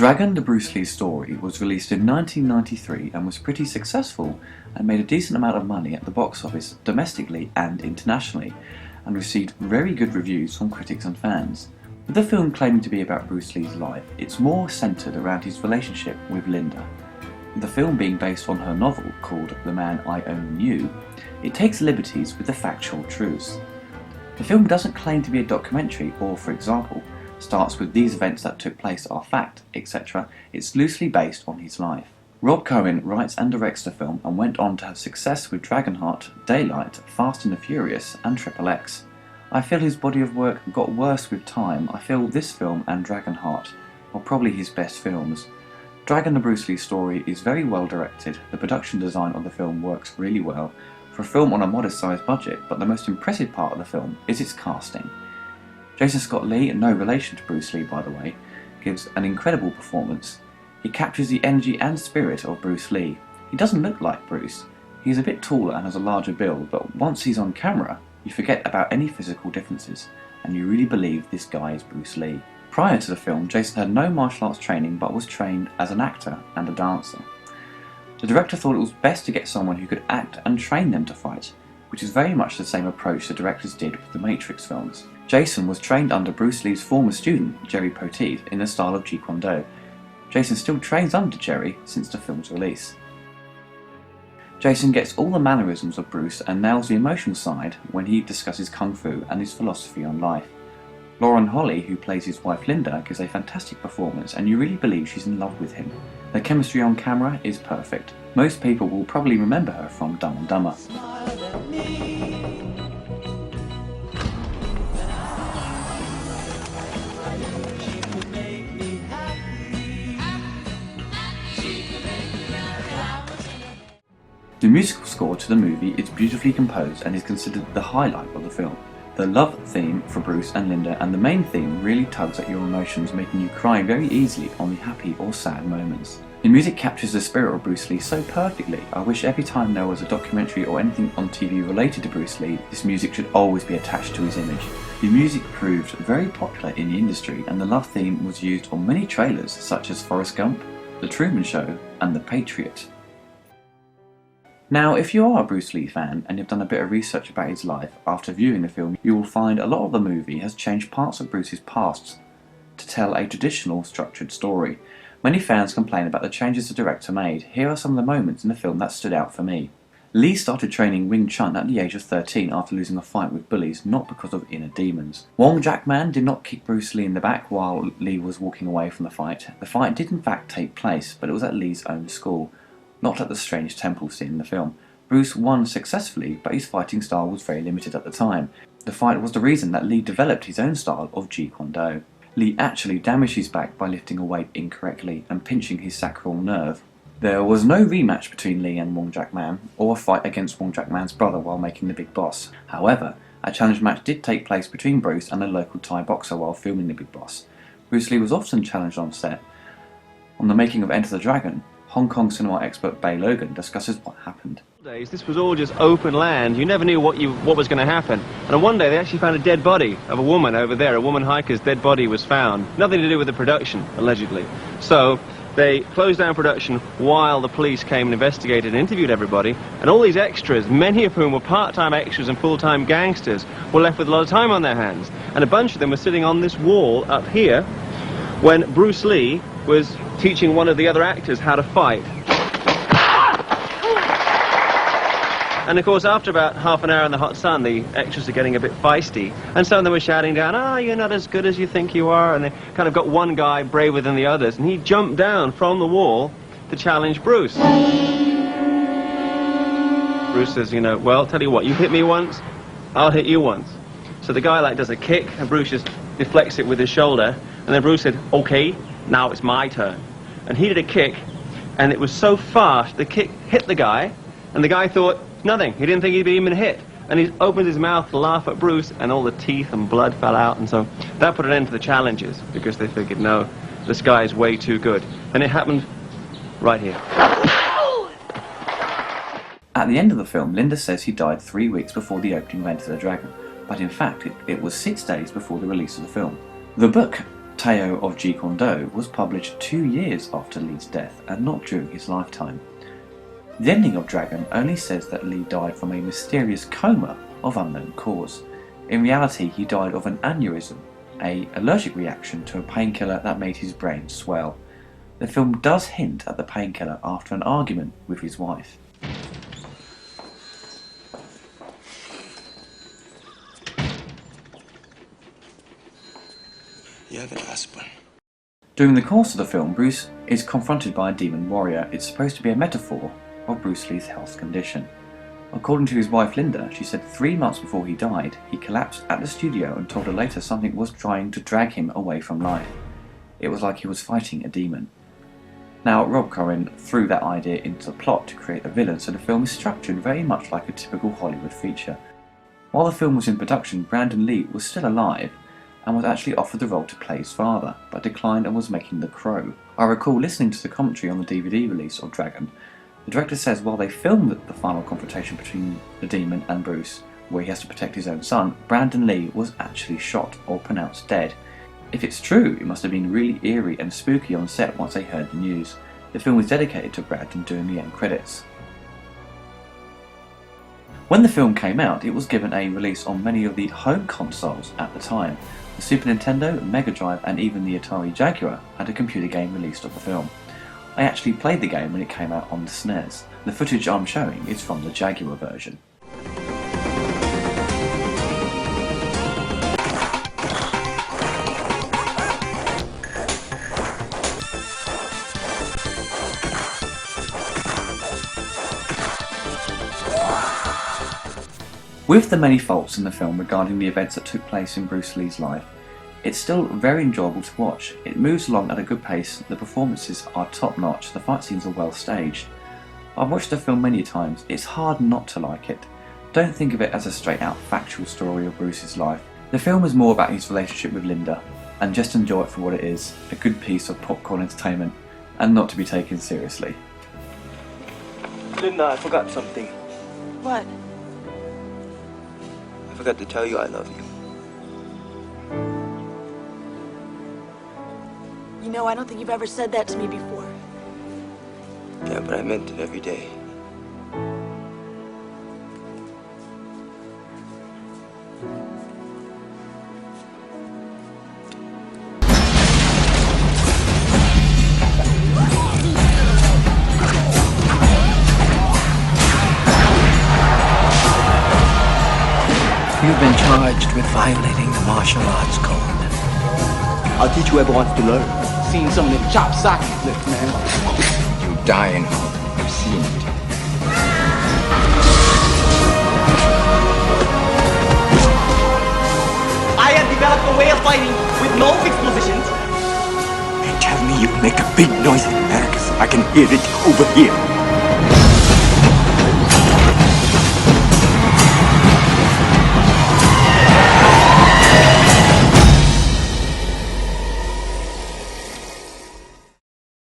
Dragon, the Bruce Lee story, was released in 1993 and was pretty successful and made a decent amount of money at the box office domestically and internationally, and received very good reviews from critics and fans. With the film claiming to be about Bruce Lee's life, it's more centred around his relationship with Linda. With the film being based on her novel called The Man I Only Knew, it takes liberties with the factual truths. The film doesn't claim to be a documentary or, for example, starts with these events that took place are fact, etc. It's loosely based on his life. Rob Cohen writes and directs the film and went on to have success with Dragonheart, Daylight, Fast and the Furious and Triple X. I feel his body of work got worse with time. I feel this film and Dragonheart are probably his best films. Dragon, the Bruce Lee story is very well directed. The production design of the film works really well for a film on a modest sized budget, but the most impressive part of the film is its casting. Jason Scott Lee, no relation to Bruce Lee by the way, gives an incredible performance. He captures the energy and spirit of Bruce Lee. He doesn't look like Bruce. He's a bit taller and has a larger build, but once he's on camera, you forget about any physical differences, and you really believe this guy is Bruce Lee. Prior to the film, Jason had no martial arts training but was trained as an actor and a dancer. The director thought it was best to get someone who could act and train them to fight, which is very much the same approach the directors did with the Matrix films. Jason was trained under Bruce Lee's former student, Jerry Poteet, in the style of Jeet Kune Do. Jason still trains under Jerry since the film's release. Jason gets all the mannerisms of Bruce and nails the emotional side when he discusses Kung Fu and his philosophy on life. Lauren Holly, who plays his wife Linda, gives a fantastic performance and you really believe she's in love with him. Their chemistry on camera is perfect. Most people will probably remember her from Dumb and Dumber. The musical score to the movie is beautifully composed and is considered the highlight of the film. The love theme for Bruce and Linda and the main theme really tugs at your emotions, making you cry very easily on the happy or sad moments. The music captures the spirit of Bruce Lee so perfectly. I wish every time there was a documentary or anything on TV related to Bruce Lee, this music should always be attached to his image. The music proved very popular in the industry and the love theme was used on many trailers such as Forrest Gump, The Truman Show and The Patriot. Now, if you are a Bruce Lee fan and you've done a bit of research about his life after viewing the film, you will find a lot of the movie has changed parts of Bruce's past to tell a traditional, structured story. Many fans complain about the changes the director made. Here are some of the moments in the film that stood out for me. Lee started training Wing Chun at the age of 13 after losing a fight with bullies, not because of inner demons. Wong Jack-man did not kick Bruce Lee in the back while Lee was walking away from the fight. The fight did in fact take place, but it was at Lee's own school, not at the strange temple scene in the film. Bruce won successfully, but his fighting style was very limited at the time. The fight was the reason that Lee developed his own style of Jeet Kune Do. Lee actually damaged his back by lifting a weight incorrectly and pinching his sacral nerve. There was no rematch between Lee and Wong Jack-man, or a fight against Wong Jack-man's brother while making the Big Boss. However, a challenge match did take place between Bruce and a local Thai boxer while filming the Big Boss. Bruce Lee was often challenged on set. On the making of Enter the Dragon, Hong Kong cinema expert Bay Logan discusses what happened. This was all just open land. You never knew what was going to happen. And on one day they actually found a dead body of a woman over there. A woman hiker's dead body was found. Nothing to do with the production, allegedly. So they closed down production while the police came and investigated and interviewed everybody. And all these extras, many of whom were part-time extras and full-time gangsters, were left with a lot of time on their hands. And a bunch of them were sitting on this wall up here when Bruce Lee was teaching one of the other actors how to fight. And of course, after about half an hour in the hot sun, the extras are getting a bit feisty, and some of them were shouting down, "Ah, you're not as good as you think you are," and they kind of got one guy braver than the others, and he jumped down from the wall to challenge Bruce. Bruce says, well, tell you what, you hit me once, I'll hit you once. So the guy does a kick, and Bruce just deflects it with his shoulder, and then Bruce said, "Okay, now it's my turn." And he did a kick, and it was so fast, the kick hit the guy, and the guy thought nothing. He didn't think he'd be even hit. And he opened his mouth to laugh at Bruce, and all the teeth and blood fell out, and so that put an end to the challenges, because they figured, no, this guy is way too good. And it happened right here. At the end of the film, Linda says he died 3 weeks before the opening of Enter the Dragon, but in fact it was 6 days before the release of the film. The book Tao of Jeet Kune Do was published 2 years after Lee's death and not during his lifetime. The ending of Dragon only says that Lee died from a mysterious coma of unknown cause. In reality, he died of an aneurysm, an allergic reaction to a painkiller that made his brain swell. The film does hint at the painkiller after an argument with his wife. You have an aspirin. During the course of the film, Bruce is confronted by a demon warrior. It's supposed to be a metaphor of Bruce Lee's health condition. According to his wife Linda, she said 3 months before he died, he collapsed at the studio and told her later something was trying to drag him away from life. It was like he was fighting a demon. Now, Rob Cohen threw that idea into the plot to create a villain, so the film is structured very much like a typical Hollywood feature. While the film was in production, Brandon Lee was still alive and was actually offered the role to play his father, but declined and was making The Crow. I recall listening to the commentary on the DVD release of Dragon. The director says while they filmed the final confrontation between the demon and Bruce, where he has to protect his own son, Brandon Lee was actually shot or pronounced dead. If it's true, it must have been really eerie and spooky on set once they heard the news. The film was dedicated to Brandon during the end credits. When the film came out, it was given a release on many of the home consoles at the time. The Super Nintendo, Mega Drive and even the Atari Jaguar had a computer game released of the film. I actually played the game when it came out on the SNES. The footage I'm showing is from the Jaguar version. With the many faults in the film regarding the events that took place in Bruce Lee's life, it's still very enjoyable to watch. It moves along at a good pace, the performances are top notch, the fight scenes are well staged. I've watched the film many times, it's hard not to like it. Don't think of it as a straight out factual story of Bruce's life. The film is more about his relationship with Linda, and just enjoy it for what it is, a good piece of popcorn entertainment, and not to be taken seriously. Linda, I forgot something. What? I forgot to tell you I love you. You know, I don't think you've ever said that to me before. Yeah, but I meant it every day. You've been charged with violating the martial arts code. I'll teach whoever wants to learn. Seen some of them chop socket flips, man. You die in hope. I've seen it. I have developed a way of fighting with no fixed positions. They tell me you make a big noise in America so I can hear it over here.